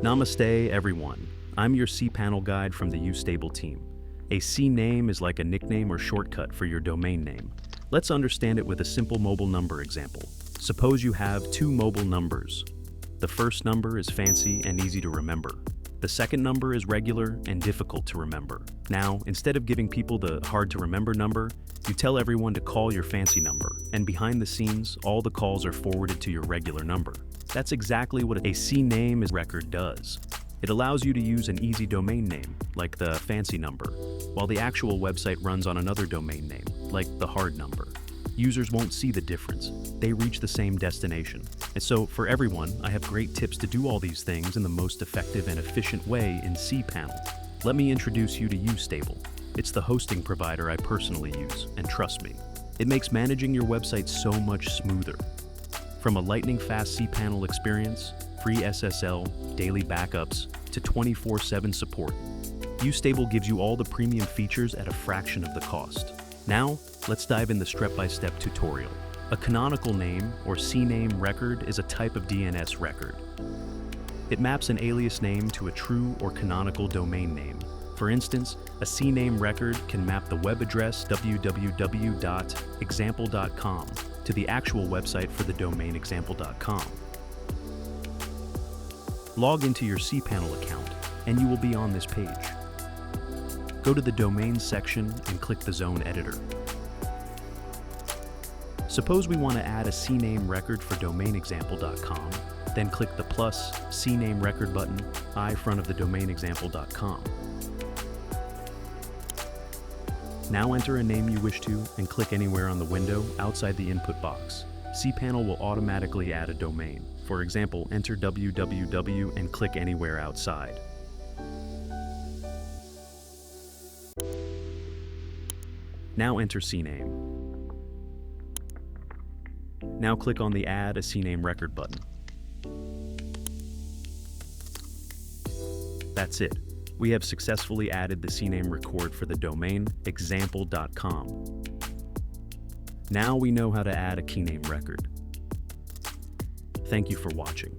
Namaste, everyone. I'm your cPanel guide from the uStable team. A CNAME is like a nickname or shortcut for your domain name. Let's understand it with a simple mobile number example. Suppose you have two mobile numbers. The first number is fancy and easy to remember. The second number is regular and difficult to remember. Now, instead of giving people the hard-to-remember number, you tell everyone to call your fancy number, and behind the scenes, all the calls are forwarded to your regular number. That's exactly what a CNAME record does. It allows you to use an easy domain name, like the fancy number, while the actual website runs on another domain name, like the hard number. Users won't see the difference. They reach the same destination. And so, for everyone, I have great tips to do all these things in the most effective and efficient way in cPanel. Let me introduce you to uStable. It's the hosting provider I personally use, and trust me, it makes managing your website so much smoother. From a lightning-fast cPanel experience, free SSL, daily backups, to 24/7 support, uStable gives you all the premium features at a fraction of the cost. Now, let's dive in the step-by-step tutorial. A canonical name, or CNAME record, is a type of DNS record. It maps an alias name to a true or canonical domain name. For instance, a CNAME record can map the web address www.example.com to the actual website for the domain example.com. Log into your cPanel account, and you will be on this page. Go to the Domains section and click the Zone Editor. Suppose we want to add a CNAME record for domainexample.com, then click the plus CNAME record button in front of the domainexample.com. Now enter a name you wish to and click anywhere on the window outside the input box. cPanel will automatically add a domain. For example, enter www and click anywhere outside. Now enter CNAME. Now click on the Add a CNAME record button. That's it. We have successfully added the CNAME record for the domain example.com. Now we know how to add a keyname record. Thank you for watching.